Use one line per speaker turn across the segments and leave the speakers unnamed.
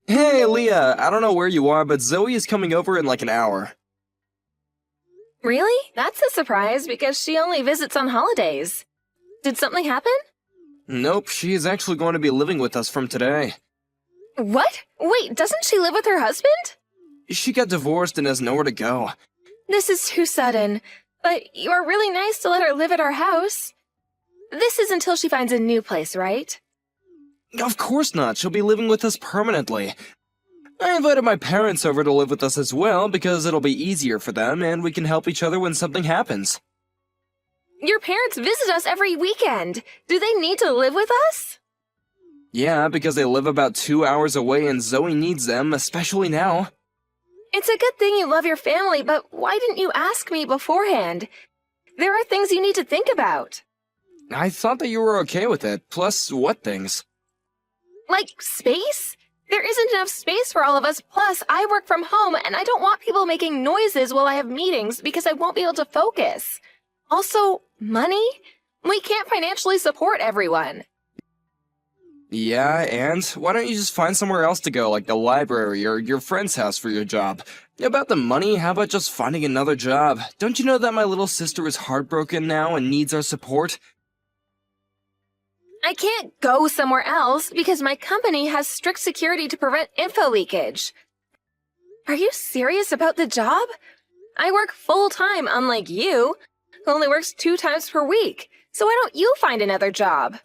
Hey, Leah, I don't know where you are, but Zoe is coming over in like an hour.
Really? That's a surprise because she only visits on holidays. Did something happen?
Nope, she is actually going to be living with us from today.
What? Wait, doesn't she live with her husband?
She got divorced and has nowhere to go.
This is too sudden. But you are really nice to let her live at our house. This is until she finds a new place, right?
Of course not, she'll be living with us permanently. I invited my parents over to live with us as well because it'll be easier for them and we can help each other when something happens.
Your parents visit us every weekend. Do they need to live with us?
Yeah, because they live about 2 hours away and Zoe needs them, especially now.
It's a good thing you love your family, but why didn't you ask me beforehand? There are things you need to think about.
I thought that you were okay with it, plus what things?
Like space? There isn't enough space for all of us, plus I work from home and I don't want people making noises while I have meetings because I won't be able to focus. Also, money? We can't financially support everyone.
Yeah, and why don't you just find somewhere else to go, like the library or your friend's house for your job? About the money, how about just finding another job? Don't you know that my little sister is heartbroken now and needs our support?
I can't go somewhere else because my company has strict security to prevent info leakage. Are you serious about the job? I work full-time, unlike you, who only works 2 times per week. So why don't you find another job?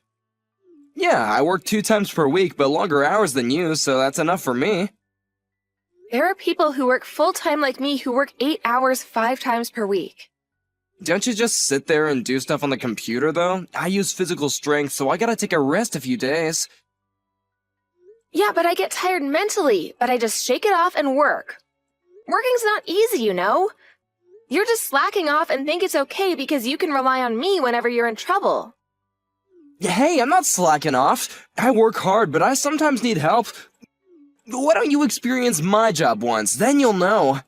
Yeah, I work 2 times per week, but longer hours than you, so that's enough for me.
There are people who work full-time like me who work 8 hours 5 times per week.
Don't you just sit there and do stuff on the computer, though? I use physical strength, so I gotta take a rest a few days.
Yeah, but I get tired mentally, but I just shake it off and work. Working's not easy, you know? You're just slacking off and think it's okay because you can rely on me whenever you're in trouble.
Hey, I'm not slacking off. I work hard, but I sometimes need help. Why don't you experience my job once, then you'll know.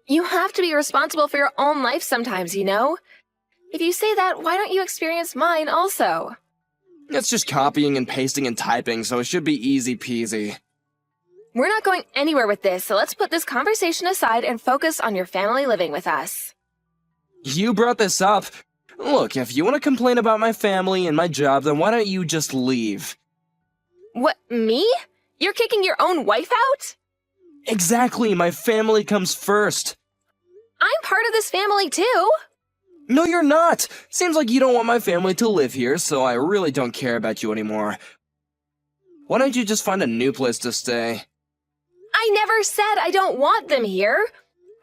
You have to be responsible for your own life sometimes, you know? If you say that, why don't you experience mine also?
It's just copying and pasting and typing, so it should be easy peasy.
We're not going anywhere with this, so let's put this conversation aside and focus on your family living with us.
You brought this up. Look, if you want to complain about my family and my job, then why don't you just leave?
What, me? You're kicking your own wife out?
Exactly, my family comes first.
I'm part of this family too.
No, you're not. Seems like you don't want my family to live here, so I really don't care about you anymore. Why don't you just find a new place to stay?
I never said I don't want them here.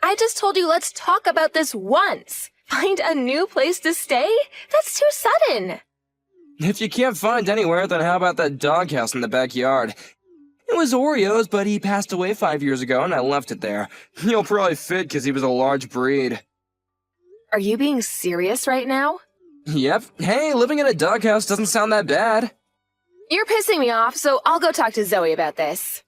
I just told you let's talk about this once. Find a new place to stay? That's too sudden.
If you can't find anywhere, then how about that doghouse in the backyard? It was Oreo's, but he passed away 5 years ago and I left it there. He'll probably fit because he was a large breed.
Are you being serious right now?
Yep. Hey, living in a doghouse doesn't sound that bad.
You're pissing me off, so I'll go talk to Zoe about this.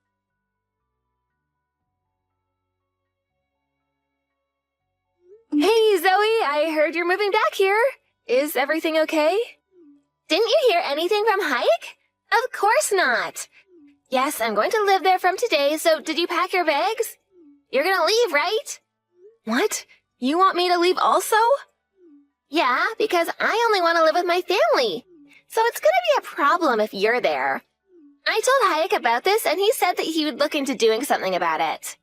Hey, Zoe, I heard you're moving back here. Is everything okay? Didn't you hear anything from Hayek? Of course not. Yes, I'm going to live there from today, so did you pack your bags? You're gonna leave, right? What? You want me to leave also? Yeah, because I only want to live with my family. So it's gonna be a problem if you're there. I told Hayek about this, and he said that he would look into doing something about it.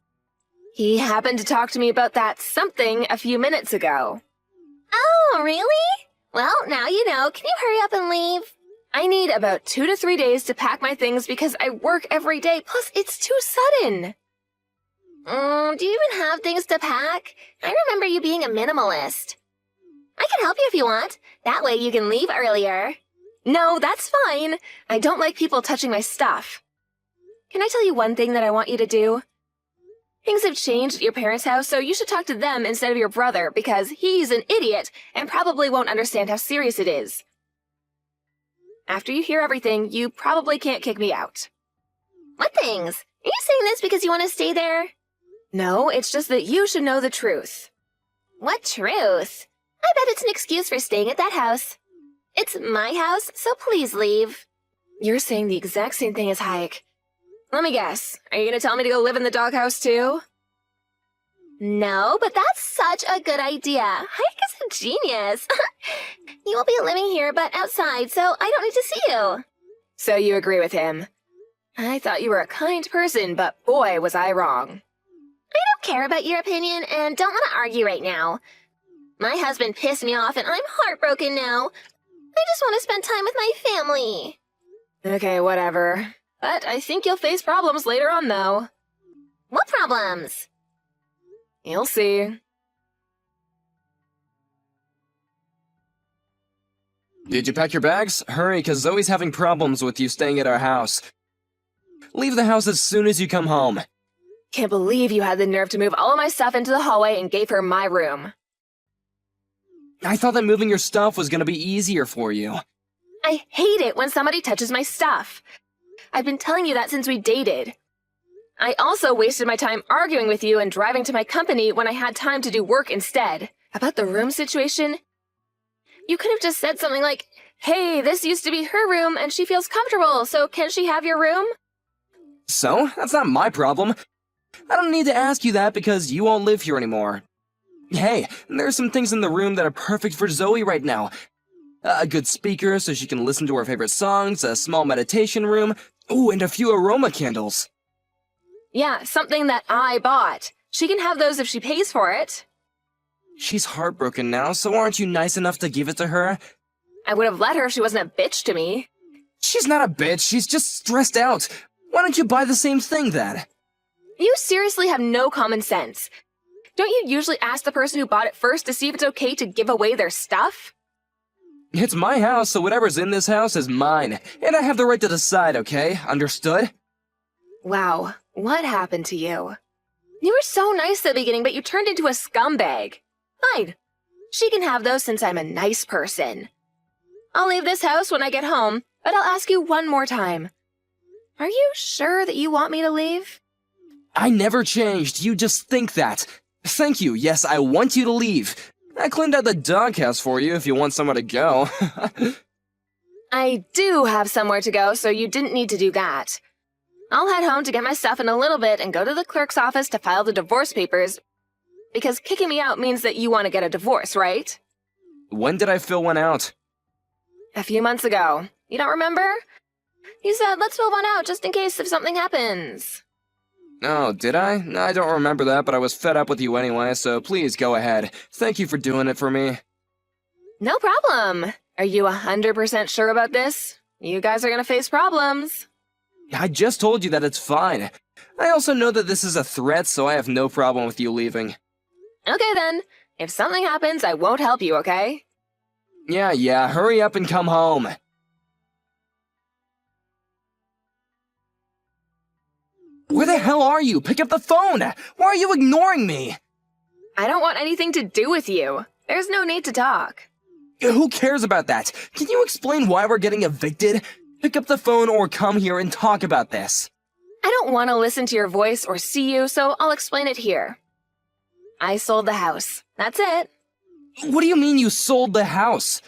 He happened to talk to me about that something a few minutes ago. Oh, really? Well, now you know. Can you hurry up and leave? I need about 2 to 3 days to pack my things because I work every day, plus it's too sudden. Do you even have things to pack? I remember you being a minimalist. I can help you if you want. That way you can leave earlier. No, that's fine. I don't like people touching my stuff. Can I tell you one thing that I want you to do? Things have changed at your parents' house, so you should talk to them instead of your brother because he's an idiot and probably won't understand how serious it is. After you hear everything, you probably can't kick me out. What things? Are you saying this because you want to stay there? No, it's just that you should know the truth. What truth? I bet it's an excuse for staying at that house. It's my house, so please leave. You're saying the exact same thing as Hayek. Let me guess. Are you gonna tell me to go live in the doghouse too? No, but that's such a good idea. Hayek is a genius. You will be living here, but outside, so I don't need to see you. So you agree with him. I thought you were a kind person, but boy, was I wrong. I don't care about your opinion and don't want to argue right now. My husband pissed me off and I'm heartbroken now. I just want to spend time with my family. Okay, whatever. But I think you'll face problems later on, though. What problems? You'll see.
Did you pack your bags? Hurry, cause Zoe's having problems with you staying at our house. Leave the house as soon as you come home.
Can't believe you had the nerve to move all of my stuff into the hallway and gave her my room.
I thought that moving your stuff was gonna be easier for you.
I hate it when somebody touches my stuff. I've been telling you that since we dated. I also wasted my time arguing with you and driving to my company when I had time to do work instead. About the room situation, you could have just said something like, hey, this used to be her room and she feels comfortable, so can she have your room?
So? That's not my problem. I don't need to ask you that because you won't live here anymore. Hey, there's some things in the room that are perfect for Zoe right now. A good speaker so she can listen to her favorite songs, a small meditation room, ooh, and a few aroma candles.
Yeah, something that I bought. She can have those if she pays for it.
She's heartbroken now, so aren't you nice enough to give it to her?
I would have let her if she wasn't a bitch to me.
She's not a bitch, she's just stressed out. Why don't you buy the same thing then?
You seriously have no common sense. Don't you usually ask the person who bought it first to see if it's okay to give away their stuff?
It's my house, so whatever's in this house is mine. And I have the right to decide, okay? Understood?
Wow, what happened to you? You were so nice at the beginning, but you turned into a scumbag. Fine. She can have those since I'm a nice person. I'll leave this house when I get home, but I'll ask you one more time. Are you sure that you want me to leave?
I never changed, you just think that. Thank you, yes, I want you to leave. I cleaned out the doghouse for you if you want somewhere to go.
I do have somewhere to go, so you didn't need to do that. I'll head home to get my stuff in a little bit and go to the clerk's office to file the divorce papers. Because kicking me out means that you want to get a divorce, right?
When did I fill one out?
A few months ago. You don't remember? You said, let's fill one out just in case if something happens.
Oh, did I? No, I don't remember that, but I was fed up with you anyway, so please go ahead. Thank you for doing it for me.
No problem. Are you 100% sure about this? You guys are gonna face problems.
I just told you that it's fine. I also know that this is a threat, so I have no problem with you leaving.
Okay then. If something happens, I won't help you, okay?
Yeah, hurry up and come home. Where the hell are you? Pick up the phone! Why are you ignoring me?
I don't want anything to do with you. There's no need to talk.
Who cares about that? Can you explain why we're getting evicted? Pick up the phone or come here and talk about this.
I don't want to listen to your voice or see you, so I'll explain it here. I sold the house. That's it.
What do you mean you sold the house?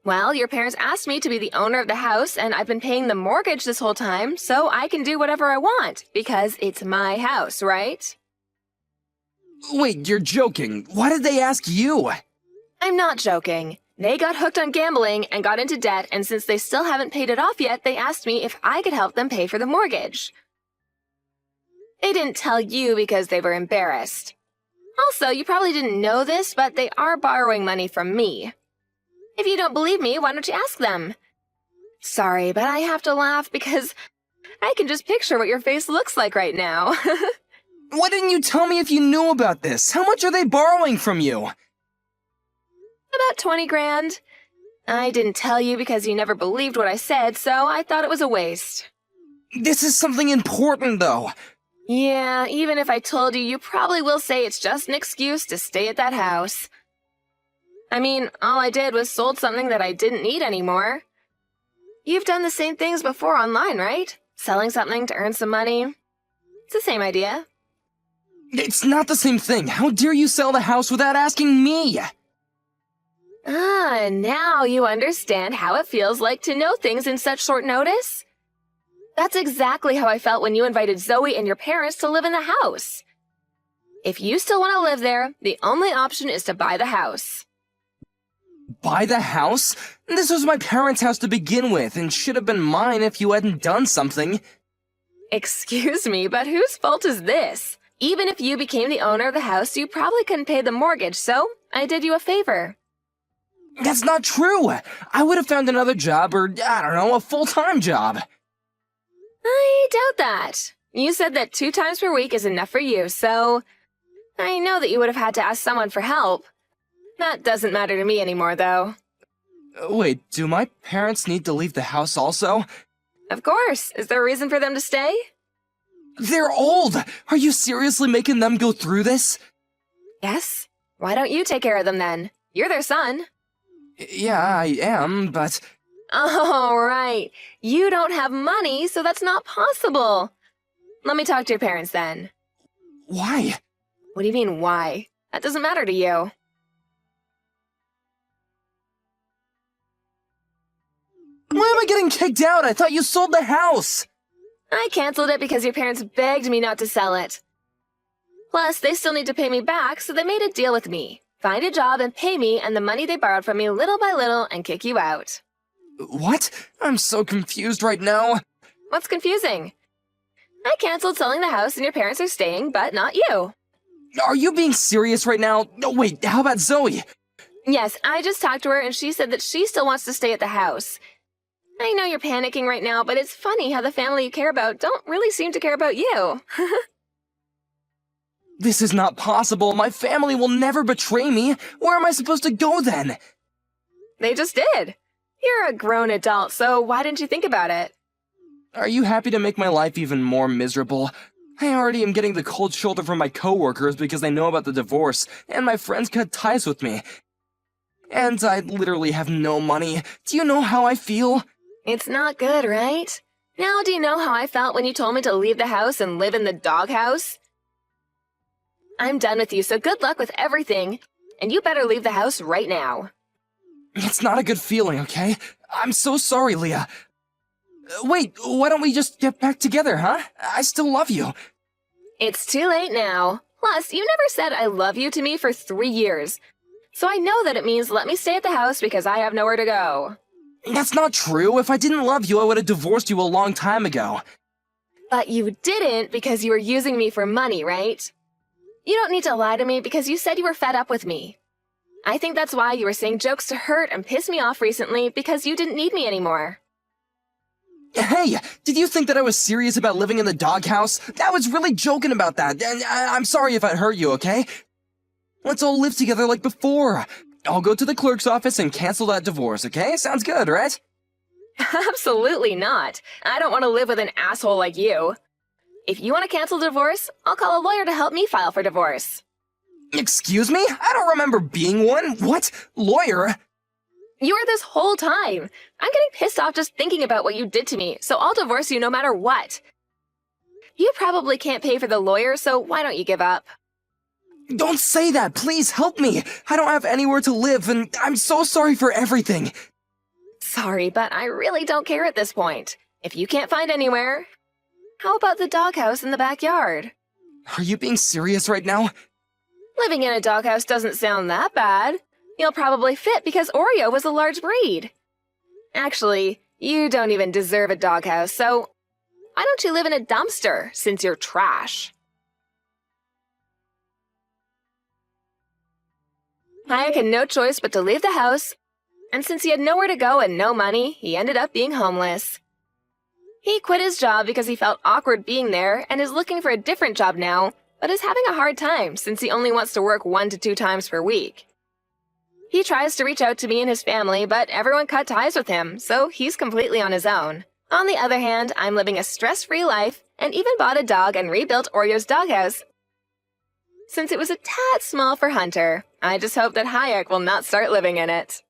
Well, your parents asked me to be the owner of the house, and I've been paying the mortgage this whole time, so I can do whatever I want, because it's my house, right?
Wait, you're joking. Why did they ask you?
I'm not joking. They got hooked on gambling and got into debt, and since they still haven't paid it off yet, they asked me if I could help them pay for the mortgage. They didn't tell you because they were embarrassed. Also, you probably didn't know this, but they are borrowing money from me. If you don't believe me, why don't you ask them? Sorry, but I have to laugh because I can just picture what your face looks like right now.
Why didn't you tell me if you knew about this? How much are they borrowing from you?
About 20 grand. I didn't tell you because you never believed what I said, so I thought it was a waste.
This is something important, though.
Yeah, even if I told you, you probably will say it's just an excuse to stay at that house. I mean, all I did was sold something that I didn't need anymore. You've done the same things before online, right? Selling something to earn some money. It's the same idea.
It's not the same thing. How dare you sell the house without asking me?
Ah, now you understand how it feels like to know things in such short notice? That's exactly how I felt when you invited Zoe and your parents to live in the house. If you still want to live there, the only option is to buy the house.
Buy the house? This was my parents' house to begin with, and should have been mine if you hadn't done something.
Excuse me, but whose fault is this? Even if you became the owner of the house, you probably couldn't pay the mortgage, so I did you a favor.
That's not true! I would have found another job or, I don't know, a full-time job.
I doubt that. You said that 2 times per week is enough for you, so I know that you would have had to ask someone for help. That doesn't matter to me anymore, though.
Wait, do my parents need to leave the house also?
Of course. Is there a reason for them to stay?
They're old! Are you seriously making them go through this?
Yes. Why don't you take care of them then? You're their son.
Yeah, I am, but...
Oh, right. You don't have money, so that's not possible. Let me talk to your parents then.
Why?
What do you mean, why? That doesn't matter to you.
Why am I getting kicked out? I thought you sold the house!
I canceled it because your parents begged me not to sell it. Plus, they still need to pay me back, so they made a deal with me. Find a job and pay me and the money they borrowed from me little by little and kick you out.
What? I'm so confused right now.
What's confusing? I canceled selling the house and your parents are staying, but not you.
Are you being serious right now? No, wait, how about Zoe?
Yes, I just talked to her and she said that she still wants to stay at the house. I know you're panicking right now, but it's funny how the family you care about don't really seem to care about you.
This is not possible. My family will never betray me. Where am I supposed to go then?
They just did. You're a grown adult, so why didn't you think about it?
Are you happy to make my life even more miserable? I already am getting the cold shoulder from my coworkers because they know about the divorce, and my friends cut ties with me. And I literally have no money. Do you know how I feel?
It's not good, right? Now do you know how I felt when you told me to leave the house and live in the doghouse? I'm done with you, so good luck with everything. And you better leave the house right now.
It's not a good feeling, okay? I'm so sorry, Leah. Wait, why don't we just get back together, huh? I still love you.
It's too late now. Plus, you never said I love you to me for 3 years. So I know that it means let me stay at the house because I have nowhere to go.
That's not true. If I didn't love you, I would have divorced you a long time ago.
But you didn't because you were using me for money, right? You don't need to lie to me because you said you were fed up with me. I think that's why you were saying jokes to hurt and piss me off recently because you didn't need me anymore.
Hey, did you think that I was serious about living in the doghouse? I was really joking about that, and I'm sorry if I hurt you, okay? Let's all live together like before. I'll go to the clerk's office and cancel that divorce, okay? Sounds good, right?
Absolutely not. I don't want to live with an asshole like you. If you want to cancel divorce, I'll call a lawyer to help me file for divorce.
Excuse me? I don't remember being one. What? Lawyer?
You were this whole time. I'm getting pissed off just thinking about what you did to me, so I'll divorce you no matter what. You probably can't pay for the lawyer, so why don't you give up?
Don't say that. Please help me. I don't have anywhere to live, and I'm so sorry for everything.
Sorry, but I really don't care at this point. If you can't find anywhere, how about the doghouse in the backyard?
Are you being serious right now?
Living in a doghouse doesn't sound that bad. You'll probably fit because Oreo was a large breed. Actually, you don't even deserve a doghouse, so why don't you live in a dumpster since you're trash? Hayek had no choice but to leave the house, and since he had nowhere to go and no money, he ended up being homeless. He quit his job because he felt awkward being there and is looking for a different job now, but is having a hard time since he only wants to work 1 to 2 times per week. He tries to reach out to me and his family, but everyone cut ties with him, so he's completely on his own. On the other hand, I'm living a stress-free life and even bought a dog and rebuilt Oreo's doghouse. Since it was a tad small for Hunter, I just hope that Hayek will not start living in it.